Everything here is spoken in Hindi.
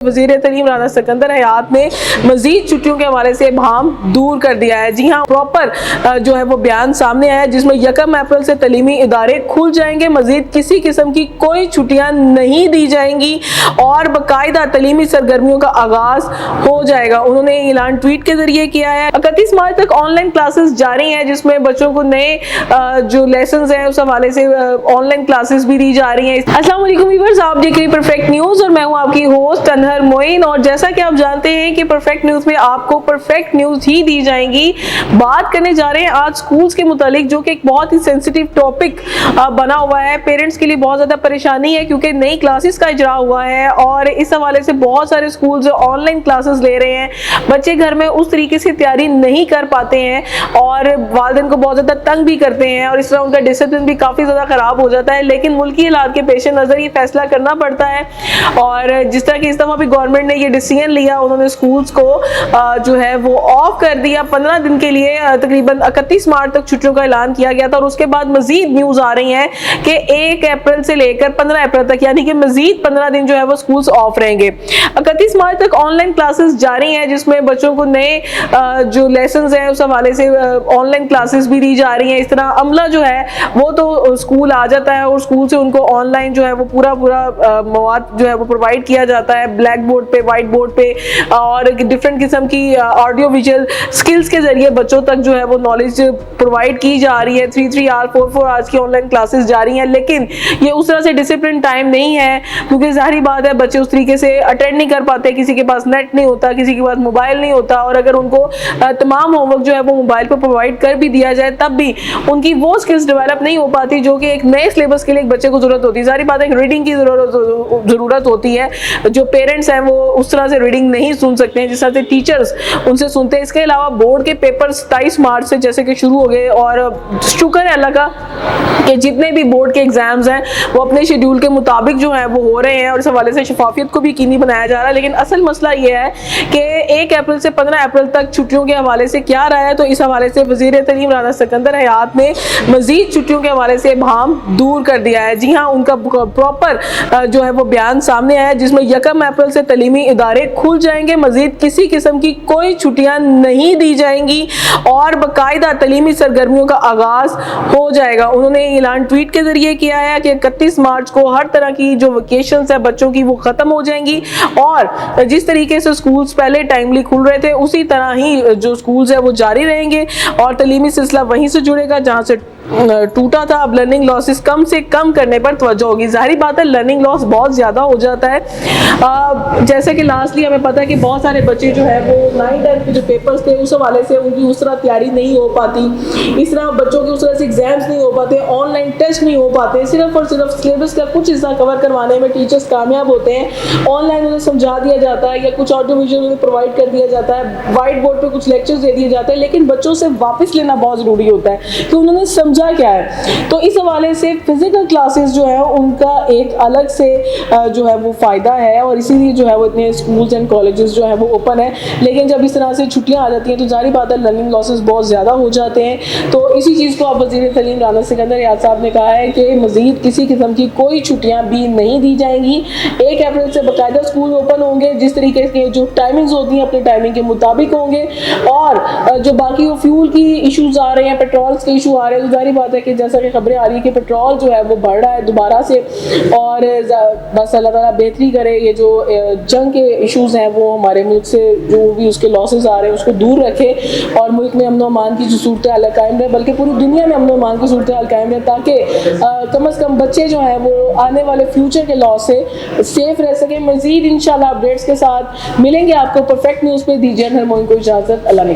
वज़ीर तलीम राना सिकंदर हयात ने मजीद छुट्टियों के हवाले से इबहम दूर कर दिया है। जी हाँ, प्रॉपर जो है वो बयान सामने आया है जिसमें 1 अप्रैल से तलीमी इदारे खुल जाएंगे, मजीद किसी किस्म की कोई छुट्टियां नहीं दी जाएंगी और बाकायदा तलीमी सरगर्मियों का आगाज हो जाएगा। उन्होंने ऐलान ट्वीट के जरिए किया है। 31 मार्च तक ऑनलाइन क्लासेस जारी हैं जिसमें बच्चों को नए जो लेसन हैं उस हवाले से ऑनलाइन क्लासेस भी दी जा रही हैं। अस्सलाम वालेकुम व्यूअर्स, आप देख रहे हैं परफेक्ट न्यूज और मैं हूँ आपकी होस्ट मोइन। और जैसा कि आप जानते हैं कि परफेक्ट न्यूज में आपको परफेक्ट न्यूज ही दी जाएंगी। बात करने जा रहे हैं आज स्कूल्स के मुतालिक, जो कि एक बहुत ही सेंसिटिव टॉपिक बना हुआ है। पेरेंट्स के लिए बहुत ज्यादा परेशानी है क्योंकि नई क्लासेस का इजरा हुआ है और इस हवाले से बहुत सारे स्कूल्स ऑनलाइन क्लासेस ले रहे हैं। बच्चे घर में उस तरीके से तैयारी नहीं कर पाते हैं और वालिदैन को बहुत ज्यादा तंग भी करते हैं और इस तरह उनका डिसिप्लिन भी काफी ज्यादा खराब हो जाता है। लेकिन मुल्की हालात के पेश नजर ये फैसला करना पड़ता है और जिस तरह की इस दफा भी गवर्नमेंट ने ये डिसीजन लिया, उन्होंने स्कूल्स को जो है वो ऑफ कर दिया 15 दिन के लिए। तकरीबन 31 मार्च तक छुट्टियों का ऐलान किया गया था और उसके बाद मजीद न्यूज आ रही है कि 1 अप्रैल से लेकर 15 अप्रैल तक यानी कि मजीद 15 दिन जो है वो स्कूल्स ऑफ रहेंगे। 31 मार्च तक ऑनलाइन क्लासेस जारी हैं जिसमें बच्चों को नए जो लेसन हैं उस हवाले से ऑनलाइन क्लासेस भी दी जा रही हैं। इस तरह अमला जो है वो तो स्कूल आ जाता है और स्कूल से उनको ऑनलाइन जो है वो पूरा मवाद जो है वो प्रोवाइड किया जाता है, ब्लैक बोर्ड पे, व्हाइट बोर्ड पे और डिफरेंट किस्म की ऑडियो विजुअल स्किल्स के जरिए बच्चों तक जो है वो नॉलेज प्रोवाइड की जा रही है। 3 आवर 4 आवर्स की ऑनलाइन क्लासेस जारी हैं, लेकिन ये उस तरह से डिसिप्लिन टाइम नहीं है क्योंकि जाहिर बात है बच्चे उस तरीके से अटेंड नहीं कर पाते। किसी के पास नेट नहीं होता, किसी के पास मोबाइल नहीं होता और अगर उनको तमाम होमवर्क जो है वो मोबाइल पर प्रोवाइड कर भी दिया जाए तब भी उनकी वो स्किल्स डेवलप नहीं हो पाती जो कि एक नए सिलेबस के लिए एक बच्चे को जरूरत होती है। जाहिर बात है रीडिंग की जरूरत होती है, जो पेरेंट्स हैं वो उस तरह से रीडिंग नहीं सुन सकते हैं जिस तरह से टीचर्स उनसे सुनते हैं। इसके अलावा बोर्ड के पेपर 27 मार्च से जैसे कि शुरू हो गए और शुक्र है अल्लाह का कि जितने भी बोर्ड के एग्जाम्स हैं वो अपने शेड्यूल के मुताबिक जो है वो हो रहे हैं और इस हवाले से शफाफियत को भी यकीनी बनाया जा रहा है। लेकिन असल मसला ये है कि 1 अप्रैल से 15 अप्रैल तक छुट्टियों के हवाले से क्या रहा है, तो इस हवाले से वज़ीर तलीम राना सिकंदर हयात ने मजीद छुट्टियों के हवाले से इबहम दूर कर दिया है। जी हाँ, उनका प्रॉपर जो है वो बयान सामने आया है जिसमें 1 अप्रैल से तलीमी इदारे खुल जाएंगे, मजीद किसी किस्म की कोई छुट्टियां नहीं दी जाएंगी और बाकायदा तलीमी सरगर्मियों का आगाज हो जाएगा। उन्होंने ऐलान ट्वीट के जरिए किया है कि 31 मार्च को हर तरह की जो वेकेशंस है बच्चों की वो खत्म हो जाएंगी और जिस तरीके से स्कूल्स पहले टाइमली खुल रहे थे उसी तरह ही जो स्कूल्स है वो जारी रहेंगे और तलीमी सिलसिला वहीं से जुड़ेगा जहां से टूटा था। अब लर्निंग लॉसेस कम से कम करने पर तवज्जो होगी। जाहिर बात है लर्निंग लॉस बहुत ज्यादा हो जाता है। जैसे कि लास्टली हमें पता है कि बहुत सारे बच्चे जो है वो 9-10 के जो पेपर्स थे उस हवाले से उनकी उस तरह तैयारी नहीं हो पाती, इस तरह बच्चों के उस तरह से एग्जाम्स नहीं हो पाते, ऑनलाइन टेस्ट नहीं हो पाते। सिर्फ और सिर्फ सिलेबस का कुछ हिस्सा कवर करवाने में टीचर्स कामयाब होते हैं, ऑनलाइन उन्हें समझा दिया जाता है या कुछ ऑडियो विजुअल उन्हें प्रोवाइड कर दिया जाता है, व्हाइट बोर्ड पर कुछ लेक्चर्स दे दिए जाते हैं, लेकिन बच्चों से वापस लेना बहुत जरूरी होता है कि उन्होंने समझा क्या है। तो इस हवाले से फिजिकल क्लासेस जो है उनका एक अलग से जो है वो फायदा है और इसीलिए जो है वो इतने स्कूल्स एंड कॉलेजेस जो है वो ओपन है। लेकिन जब इस तरह से छुट्टियां आ जाती हैं तो जाहिर बात है लर्निंग लॉसेस बहुत ज्यादा हो जाते हैं। तो इसी चीज को अब वज़ीर तलीम राना सिकंदर हयात साहब ने कहा है कि मजीद किसी किस्म की कोई छुट्टियां भी नहीं दी जाएंगी। 1 अप्रैल से बाकायदा स्कूल ओपन होंगे, जिस तरीके के जो टाइमिंग्स होती हैं अपने टाइमिंग के मुताबिक होंगे और जो बाकी वो फ्यूल की इशूज आ रहे हैं, पेट्रोल्स के इशू आ रहे हैं, तो जाहिर बात है कि जैसा कि खबरें आ रही है कि पेट्रोल जो है वो बढ़ रहा है दोबारा से और बस अल्लाह ताला बेहतरी करे। ये जो जंग के इश्यूज हैं वो हमारे मुल्क से जो भी उसके लॉसेस आ रहे हैं उसको दूर रखे और मुल्क में अमन अमान की जो सूरत हाल कायम रहे, बल्कि पूरी दुनिया में अमन अमान की सूरत हाल कायम रहे ताकि कम से कम बच्चे जो हैं वो आने वाले फ्यूचर के लॉस से सेफ रह सके। मजीद इंशाल्लाह अपडेट्स के साथ मिलेंगे आपको परफेक्ट न्यूज़ पे। दीजिए हर मोइन को इजाज़त। अल्लाह ने